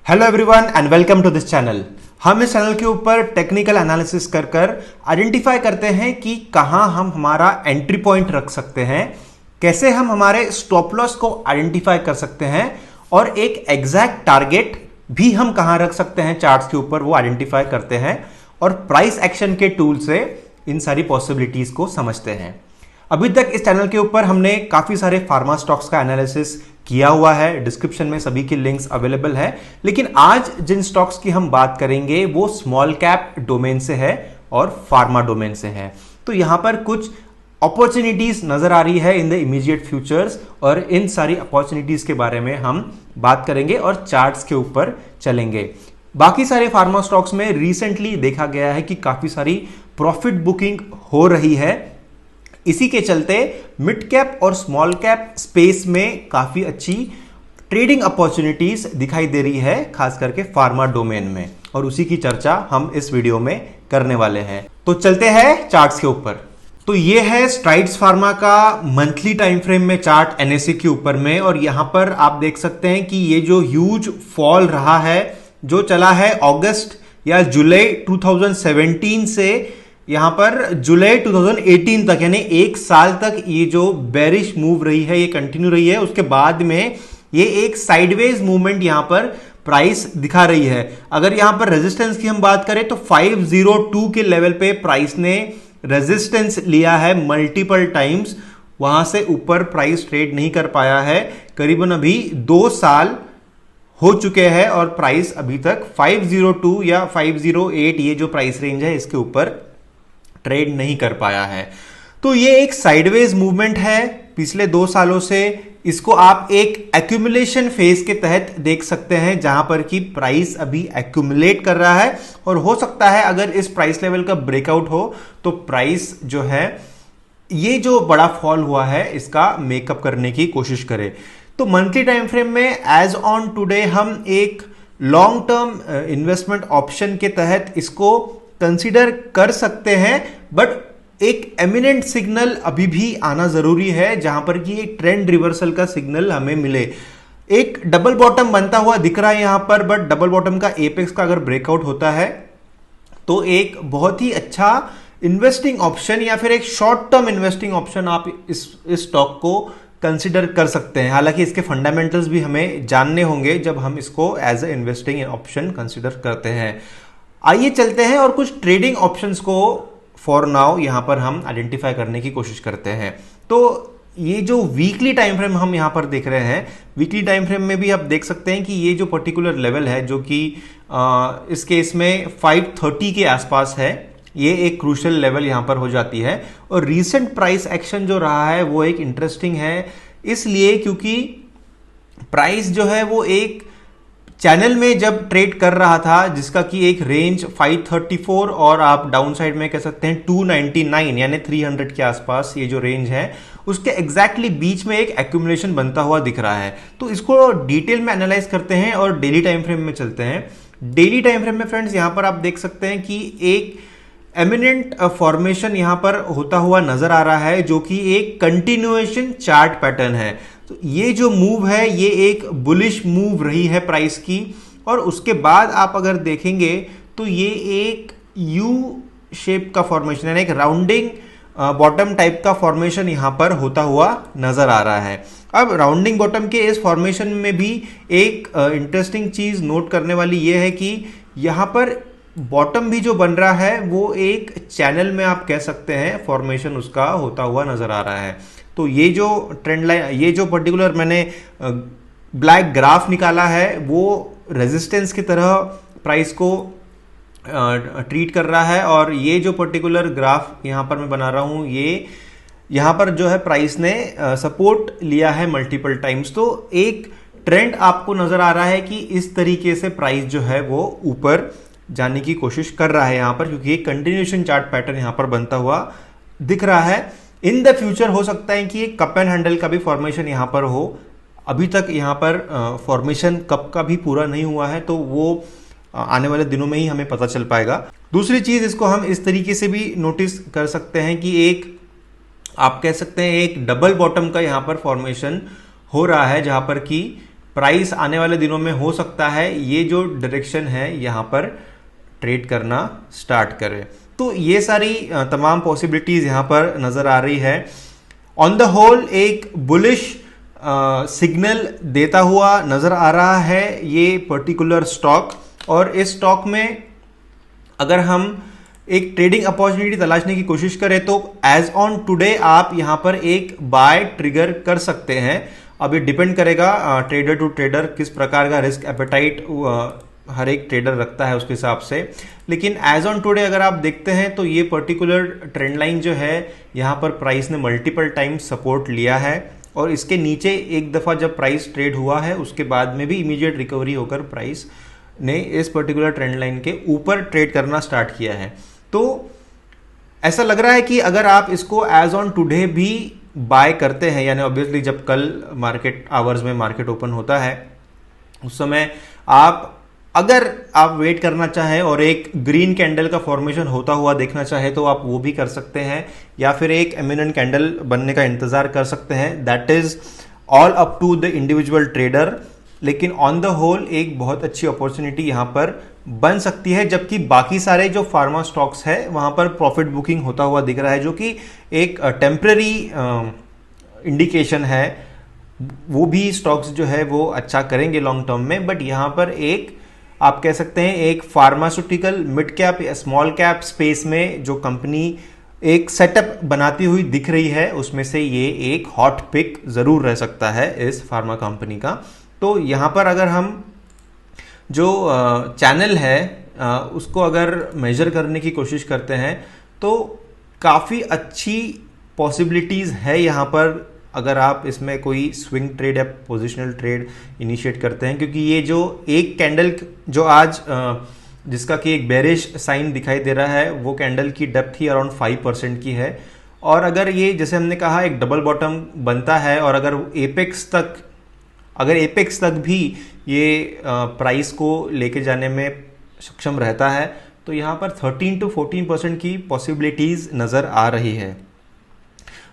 Hello everyone and welcome to this channel. हम इस channel के ऊपर टेक्निकल एनालिसिस कर कर आइडेंटिफाई करते हैं कि कहां हम हमारा एंट्री पॉइंट रख सकते हैं, कैसे हम हमारे स्टॉप लॉस को आइडेंटिफाई कर सकते हैं और एक एग्जैक्ट टारगेट भी हम कहां रख सकते हैं चार्ट्स के ऊपर वो आइडेंटिफाई करते हैं और प्राइस एक्शन के टूल से इन सारी पॉसिबिलिटीज को समझते हैं। अभी तक इस चैनल के ऊपर हमने काफी सारे फार्मा स्टॉक्स का एनालिसिस किया हुआ है, डिस्क्रिप्शन में सभी की लिंक्स अवेलेबल है। लेकिन आज जिन स्टॉक्स की हम बात करेंगे वो स्मॉल कैप डोमेन से है और फार्मा डोमेन से है। तो यहां पर कुछ अपॉर्चुनिटीज नजर आ रही है इन द इमीडिएट फ्यूचर्स और इन सारी अपॉर्चुनिटीज के बारे में हम बात करेंगे और चार्ट्स के ऊपर चलेंगे। बाकी सारे फार्मा स्टॉक्स में रिसेंटली देखा गया है कि काफी सारी प्रॉफिट बुकिंग हो रही है। इसी के चलते मिड कैप और स्मॉल कैप स्पेस में काफी अच्छी ट्रेडिंग अपॉर्चुनिटीज दिखाई दे रही है, खास करके फार्मा डोमेन में, और उसी की चर्चा हम इस वीडियो में करने वाले हैं। तो चलते हैं चार्ट्स के ऊपर। तो ये है स्ट्राइड्स फार्मा का मंथली टाइम फ्रेम में चार्ट एनएसई के ऊपर में, और यहां पर आप देख सकते हैं कि ये जो ह्यूज फॉल रहा है जो चला है अगस्त या जुलाई 2017 से यहां पर जुलाई 2018 तक, यानी एक साल तक ये जो बेरिश मूव रही है ये कंटिन्यू रही है। उसके बाद में ये एक साइडवेज मूवमेंट यहां पर प्राइस दिखा रही है। अगर यहां पर रेजिस्टेंस की हम बात करें तो 502 के लेवल पे प्राइस ने रेजिस्टेंस लिया है मल्टीपल टाइम्स, वहां से ऊपर प्राइस ट्रेड नहीं कर पाया है। करीबन अभी 2 साल हो चुके हैं और प्राइस अभी तक 502 या 508 ये जो प्राइस रेंज है इसके ऊपर ट्रेड नहीं कर पाया है। तो ये एक साइडवेज मूवमेंट है पिछले 2 सालों से। इसको आप एक एक्यूमुलेशन फेज के तहत देख सकते हैं जहां पर कि प्राइस अभी एक्यूमुलेट कर रहा है और हो सकता है अगर इस प्राइस लेवल का ब्रेकआउट हो तो प्राइस जो है ये जो बड़ा फॉल हुआ है इसका मेकअप करने की कोशिश करे। तो मंथली टाइम फ्रेम में एज ऑन टुडे हम एक लॉन्ग टर्म इन्वेस्टमेंट ऑप्शन के तहत इसको कंसीडर कर सकते हैं, बट एक एमिनेंट सिग्नल अभी भी आना जरूरी है जहां पर कि एक ट्रेंड रिवर्सल का सिग्नल हमें मिले। एक डबल बॉटम बनता हुआ दिख रहा है यहां पर, बट डबल बॉटम का एपेक्स का अगर ब्रेकआउट होता है तो एक बहुत ही अच्छा इन्वेस्टिंग ऑप्शन या फिर एक शॉर्ट टर्म इन्वेस्टिंग ऑप्शन आप इस स्टॉक को कंसिडर कर सकते हैं। हालांकि इसके फंडामेंटल्स भी हमें जानने होंगे जब हम इसको as a investing option consider करते हैं। आइए चलते हैं और कुछ ट्रेडिंग ऑप्शंस को फॉर नाउ यहां पर हम आइडेंटिफाई करने की कोशिश करते हैं। तो ये जो वीकली टाइम फ्रेम हम यहां पर देख रहे हैं, वीकली टाइम फ्रेम में भी आप देख सकते हैं कि ये जो पर्टिकुलर लेवल है जो कि इस केस में 530 के आसपास है, ये एक क्रूशियल लेवल यहां पर हो जाती है। और रीसेंट प्राइस एक्शन जो रहा है वो एक इंटरेस्टिंग है, इसलिए क्योंकि प्राइस जो है वो एक चैनल में जब ट्रेड कर रहा था जिसका कि एक रेंज 534 और आप डाउन साइड में कह सकते हैं 299 यानी 300 के आसपास ये जो रेंज है उसके एग्जैक्टली बीच में एक एक्यूमुलेशन बनता हुआ दिख रहा है। तो इसको डिटेल में एनालाइज करते हैं और डेली टाइम फ्रेम में चलते हैं। डेली टाइम फ्रेम में फ्रेंड्स यहां पर आप देख सकते हैं कि एक एमिनेंट फॉर्मेशन यहां पर होता हुआ नजर आ रहा है जो कि एक कंटिन्यूएशन चार्ट पैटर्न है। तो ये जो मूव है ये एक बुलिश मूव रही है प्राइस की, और उसके बाद आप अगर देखेंगे तो ये एक यू शेप का फॉर्मेशन यानी एक राउंडिंग बॉटम टाइप का फॉर्मेशन यहां पर होता हुआ नजर आ रहा है। अब राउंडिंग बॉटम के इस फॉर्मेशन में भी एक इंटरेस्टिंग चीज नोट करने वाली ये है कि यहां पर बॉटम भी जो बन रहा है वो एक चैनल में आप कह सकते हैं फॉर्मेशन उसका होता हुआ नजर आ रहा है। तो ये जो ट्रेंड लाइन, ये जो पर्टिकुलर मैंने ब्लैक ग्राफ निकाला है वो रेजिस्टेंस की तरह प्राइस को ट्रीट कर रहा है, और ये जो पर्टिकुलर ग्राफ यहां पर मैं बना रहा हूं ये यहां पर जो है प्राइस ने सपोर्ट लिया है मल्टीपल टाइम्स। तो एक ट्रेंड आपको नजर आ रहा है कि इस तरीके से प्राइस जो है वो ऊपर जाने की कोशिश कर रहा है यहां पर, क्योंकि एक कंटिन्यूएशन चार्ट पैटर्न यहां पर बनता हुआ दिख रहा है। इन द फ्यूचर हो सकता है कि एक कप एंड हैंडल का भी फॉर्मेशन यहां पर हो। अभी तक यहां पर फॉर्मेशन कप का भी पूरा नहीं हुआ है, तो वो आने वाले दिनों में ही हमें पता चल पाएगा। दूसरी चीज इसको हम इस तरीके से भी नोटिस कर सकते हैं कि एक आप कह सकते हैं एक डबल बॉटम का यहां पर फॉर्मेशन हो रहा है जहां पर कि प्राइस आने वाले दिनों में हो सकता है ये जो डायरेक्शन है यहाँ पर ट्रेड करना स्टार्ट करे। तो ये सारी तमाम पॉसिबिलिटीज यहाँ पर नजर आ रही है। ऑन द होल एक बुलिश सिग्नल देता हुआ नजर आ रहा है ये पर्टिकुलर स्टॉक, और इस स्टॉक में अगर हम एक ट्रेडिंग अपॉर्चुनिटी तलाशने की कोशिश करें तो एज ऑन टुडे आप यहां पर एक बाय ट्रिगर कर सकते हैं। अब ये डिपेंड करेगा ट्रेडर टू ट्रेडर किस प्रकार का रिस्क एपेटाइट हर एक ट्रेडर रखता है उसके हिसाब से। लेकिन एज ऑन टुडे अगर आप देखते हैं तो ये पर्टिकुलर ट्रेंड लाइन जो है यहाँ पर प्राइस ने मल्टीपल टाइम सपोर्ट लिया है, और इसके नीचे एक दफा जब प्राइस ट्रेड हुआ है उसके बाद में भी इमीडिएट रिकवरी होकर प्राइस ने इस पर्टिकुलर ट्रेंड लाइन के ऊपर ट्रेड करना स्टार्ट किया है। तो ऐसा लग रहा है कि अगर आप इसको एज ऑन टुडे भी बाय करते हैं, यानी ऑब्वियसली जब कल मार्केट आवर्स में मार्केट ओपन होता है उस समय अगर आप वेट करना चाहें और एक ग्रीन कैंडल का फॉर्मेशन होता हुआ देखना चाहे तो आप वो भी कर सकते हैं, या फिर एक एमिनेंट कैंडल बनने का इंतजार कर सकते हैं। That is all up to the individual trader. लेकिन ऑन द होल एक बहुत अच्छी अपॉर्चुनिटी यहां पर बन सकती है, जबकि बाकी सारे जो फार्मा स्टॉक्स है वहां पर प्रॉफिट बुकिंग होता हुआ दिख रहा है, जो कि एक टेम्पररी इंडिकेशन है। वो भी स्टॉक्स जो है वो अच्छा करेंगे लॉन्ग टर्म में, बट यहां पर एक आप कह सकते हैं एक फार्मास्यूटिकल मिड कैप या स्मॉल कैप स्पेस में जो कंपनी एक सेटअप बनाती हुई दिख रही है उसमें से ये एक हॉट पिक जरूर रह सकता है इस फार्मा कंपनी का। तो यहाँ पर अगर हम जो चैनल है उसको अगर मेजर करने की कोशिश करते हैं तो काफ़ी अच्छी पॉसिबिलिटीज़ है यहाँ पर, अगर आप इसमें कोई स्विंग ट्रेड या पोजिशनल ट्रेड इनिशिएट करते हैं, क्योंकि ये जो एक कैंडल जो आज जिसका कि एक बेरिश साइन दिखाई दे रहा है वो कैंडल की डेप्थ ही अराउंड 5% की है, और अगर ये जैसे हमने कहा एक डबल बॉटम बनता है और अगर एपेक्स तक भी ये प्राइस को लेके जाने में सक्षम रहता है तो यहाँ पर 13 to 14% की पॉसिबिलिटीज़ नज़र आ रही है।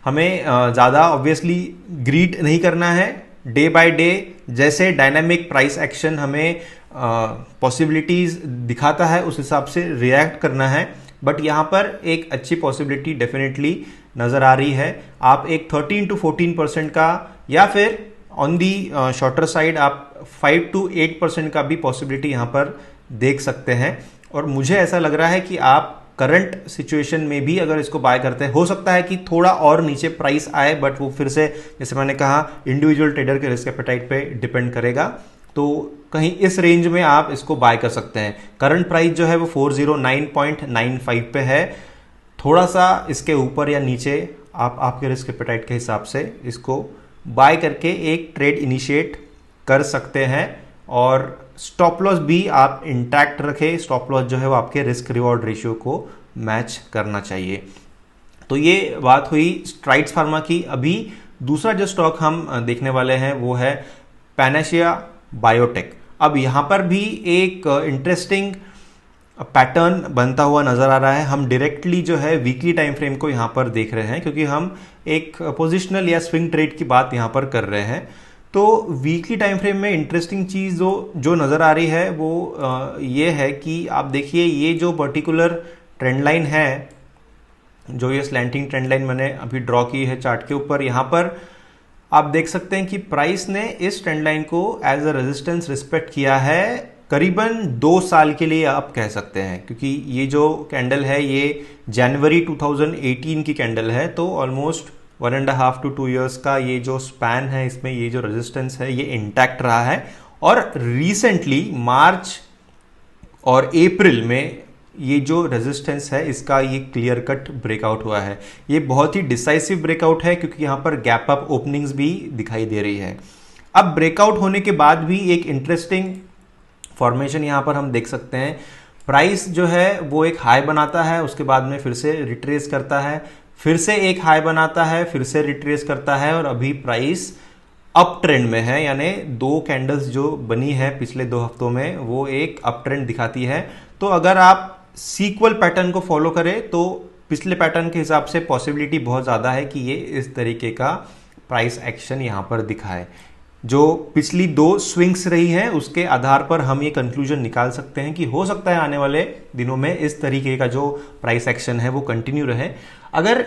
हमें ज़्यादा ऑब्वियसली ग्रीड नहीं करना है, डे बाय डे जैसे डायनामिक प्राइस एक्शन हमें पॉसिबिलिटीज़ दिखाता है उस हिसाब से रिएक्ट करना है। बट यहाँ पर एक अच्छी पॉसिबिलिटी डेफिनेटली नज़र आ रही है। आप एक 13 to 14% का, या फिर ऑन दी शॉर्टर साइड आप 5 to 8% का भी पॉसिबिलिटी यहाँ पर देख सकते हैं। और मुझे ऐसा लग रहा है कि आप करंट सिचुएशन में भी अगर इसको बाय करते हैं, हो सकता है कि थोड़ा और नीचे प्राइस आए, बट वो फिर से जैसे मैंने कहा इंडिविजुअल ट्रेडर के रिस्क एपेटाइट पे डिपेंड करेगा। तो कहीं इस रेंज में आप इसको बाय कर सकते हैं। करंट प्राइस जो है वो 409.95 पे है, थोड़ा सा इसके ऊपर या नीचे आप आपके रिस्क एपेटाइट के हिसाब से इसको बाय करके एक ट्रेड इनिशिएट कर सकते हैं। और स्टॉप लॉस भी आप इंटैक्ट रखें, स्टॉप लॉस जो है वो आपके रिस्क रिवॉर्ड रेशियो को मैच करना चाहिए। तो ये बात हुई स्ट्राइड्स फार्मा की। अभी दूसरा जो स्टॉक हम देखने वाले हैं वो है पैनाशिया बायोटेक। अब यहाँ पर भी एक इंटरेस्टिंग पैटर्न बनता हुआ नजर आ रहा है। हम डायरेक्टली जो है वीकली टाइम फ्रेम को यहाँ पर देख रहे हैं, क्योंकि हम एक पोजिशनल या स्विंग ट्रेड की बात यहाँ पर कर रहे हैं। तो वीकली टाइम फ्रेम में इंटरेस्टिंग चीज़ जो नज़र आ रही है वो ये है कि आप देखिए ये जो पर्टिकुलर ट्रेंड लाइन है, जो ये स्लैंटिंग ट्रेंड लाइन मैंने अभी ड्रॉ की है चार्ट के ऊपर, यहाँ पर आप देख सकते हैं कि प्राइस ने इस ट्रेंड लाइन को एज अ रेजिस्टेंस रिस्पेक्ट किया है करीबन 2 साल के लिए आप कह सकते हैं, क्योंकि ये जो कैंडल है ये जनवरी 2018 की कैंडल है। तो ऑलमोस्ट 1.5 to 2 years का ये जो स्पैन है इसमें ये जो रेजिस्टेंस है ये इंटैक्ट रहा है। और रिसेंटली मार्च और अप्रैल में ये जो रेजिस्टेंस है इसका ये क्लियर कट ब्रेकआउट हुआ है। ये बहुत ही डिसाइसिव ब्रेकआउट है, क्योंकि यहाँ पर गैप अप ओपनिंग्स भी दिखाई दे रही है। अब ब्रेकआउट होने के बाद भी एक इंटरेस्टिंग फॉर्मेशन यहाँ पर हम देख सकते हैं। प्राइस जो है वो एक हाई बनाता है, उसके बाद में फिर से रिट्रेस करता है, फिर से एक हाई बनाता है, फिर से रिट्रेस करता है, और अभी प्राइस अप ट्रेंड में है। यानी 2 कैंडल्स जो बनी है पिछले 2 हफ्तों में वो एक अप ट्रेंड दिखाती है। तो अगर आप सीक्वल पैटर्न को फॉलो करें तो पिछले पैटर्न के हिसाब से पॉसिबिलिटी बहुत ज़्यादा है कि ये इस तरीके का प्राइस एक्शन यहाँ पर दिखाए। जो पिछली 2 स्विंग्स रही हैं उसके आधार पर हम ये कंक्लूजन निकाल सकते हैं कि हो सकता है आने वाले दिनों में इस तरीके का जो प्राइस एक्शन है वो कंटिन्यू रहे। अगर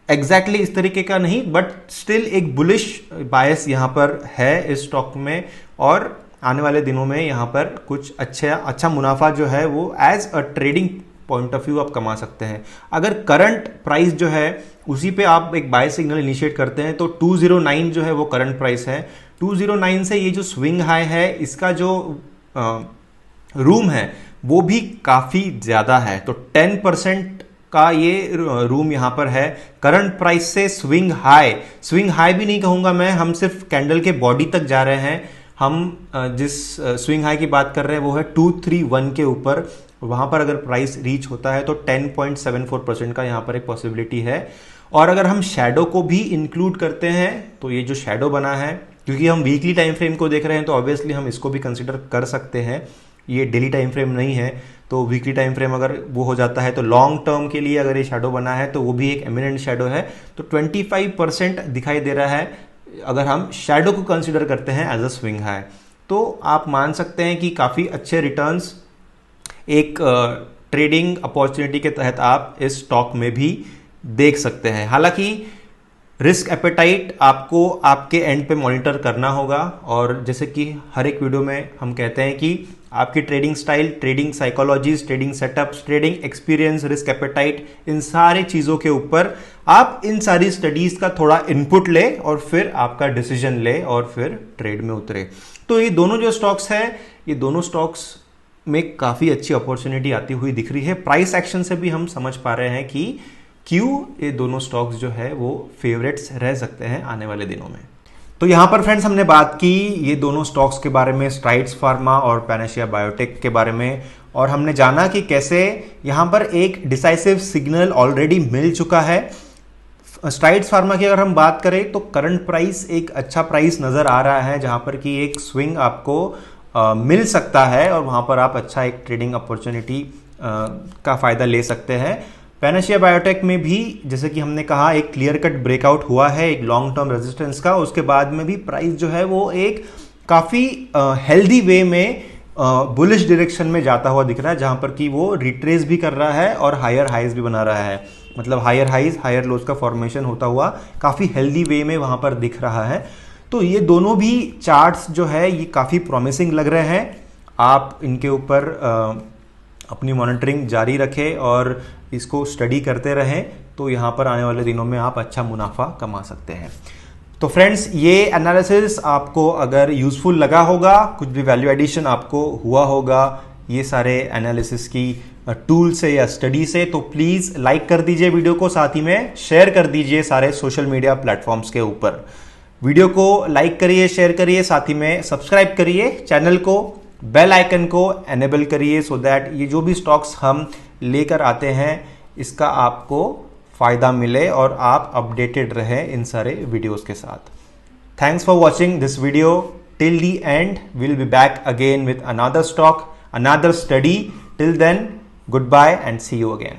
एग्जैक्टली इस तरीके का नहीं, बट स्टिल एक बुलिश बायस यहाँ पर है इस स्टॉक में, और आने वाले दिनों में यहाँ पर कुछ अच्छा मुनाफा जो है वो as a trading point of view आप कमा सकते हैं। अगर करंट प्राइस जो है उसी पे आप एक बाय सिग्नल इनिशिएट करते हैं तो 209 जो है वो करंट प्राइस है। 209 से ये जो स्विंग हाई है इसका जो रूम है वो भी काफ़ी ज़्यादा है, तो 10% का ये रूम यहाँ पर है करंट प्राइस से स्विंग हाई भी नहीं कहूँगा मैं, हम सिर्फ कैंडल के बॉडी तक जा रहे हैं। हम जिस स्विंग हाई की बात कर रहे हैं वो है 231 के ऊपर, वहाँ पर अगर प्राइस रीच होता है तो 10.74% का यहाँ पर एक पॉसिबिलिटी है। और अगर हम शैडो को भी इंक्लूड करते हैं तो ये जो शैडो बना है, क्योंकि हम वीकली टाइम फ्रेम को देख रहे हैं तो ऑब्वियसली हम इसको भी कंसिडर कर सकते हैं, ये डेली टाइम फ्रेम नहीं है, तो वीकली टाइम फ्रेम अगर वो हो जाता है तो लॉन्ग टर्म के लिए अगर ये शैडो बना है तो वो भी एक एमिनेंट शैडो है, तो 25% दिखाई दे रहा है अगर हम शैडो को कंसिडर करते हैं एज अ स्विंग हाई। तो आप मान सकते हैं कि काफ़ी अच्छे रिटर्न्स एक ट्रेडिंग अपॉर्चुनिटी के तहत आप इस स्टॉक में भी देख सकते हैं। हालांकि रिस्क एपेटाइट आपको आपके एंड पे मॉनिटर करना होगा, और जैसे कि हर एक वीडियो में हम कहते हैं कि आपकी trading style, trading psychologies, trading setups, trading experience, risk appetite, इन सारी चीज़ों के ऊपर आप इन सारी स्टडीज़ का थोड़ा इनपुट ले और फिर आपका डिसीजन ले और फिर ट्रेड में उतरे। तो ये दोनों जो स्टॉक्स हैं, ये दोनों स्टॉक्स में काफ़ी अच्छी अपॉर्चुनिटी आती हुई दिख रही है। प्राइस एक्शन से भी हम समझ पा रहे हैं कि क्यों ये दोनों स्टॉक्स जो है वो फेवरेट्स रह सकते हैं आने वाले दिनों में। तो यहाँ पर फ्रेंड्स हमने बात की ये दोनों स्टॉक्स के बारे में, स्ट्राइड्स फार्मा और पैनाशिया बायोटेक के बारे में, और हमने जाना कि कैसे यहाँ पर एक डिसाइसिव सिग्नल ऑलरेडी मिल चुका है। स्ट्राइड्स फार्मा की अगर हम बात करें तो करंट प्राइस एक अच्छा प्राइस नज़र आ रहा है जहाँ पर कि एक स्विंग आपको मिल सकता है और वहाँ पर आप अच्छा एक ट्रेडिंग अपॉर्चुनिटी का फ़ायदा ले सकते हैं। पैनाशिया बायोटेक में भी जैसे कि हमने कहा एक क्लियर कट ब्रेकआउट हुआ है एक लॉन्ग टर्म रेजिस्टेंस का, उसके बाद में भी प्राइस जो है वो एक काफ़ी हेल्दी वे में बुलिश डायरेक्शन में जाता हुआ दिख रहा है, जहाँ पर कि वो रिट्रेस भी कर रहा है और हायर हाइज भी बना रहा है, मतलब हायर हाइज हायर लोज का फॉर्मेशन होता हुआ काफ़ी हेल्दी वे में वहाँ पर दिख रहा है। तो ये दोनों भी चार्ट्स जो है ये काफ़ी प्रॉमिसिंग लग रहे हैं। आप इनके ऊपर अपनी मॉनिटरिंग जारी रखें और इसको स्टडी करते रहें, तो यहाँ पर आने वाले दिनों में आप अच्छा मुनाफा कमा सकते हैं। तो फ्रेंड्स ये एनालिसिस आपको अगर यूज़फुल लगा होगा, कुछ भी वैल्यू एडिशन आपको हुआ होगा ये सारे एनालिसिस की टूल से या स्टडी से, तो प्लीज़ लाइक कर दीजिए वीडियो को, साथ ही में शेयर कर दीजिए सारे सोशल मीडिया प्लेटफॉर्म्स के ऊपर। वीडियो को लाइक करिए, शेयर करिए, साथ ही में सब्सक्राइब करिए चैनल को, बेल आइकन को एनेबल करिए, सो दैट ये जो भी स्टॉक्स हम लेकर आते हैं इसका आपको फ़ायदा मिले और आप अपडेटेड रहें इन सारे वीडियोस के साथ। Thanks for watching this video till the end. Will be back again with another stock, another study. Till then, good bye and see you again.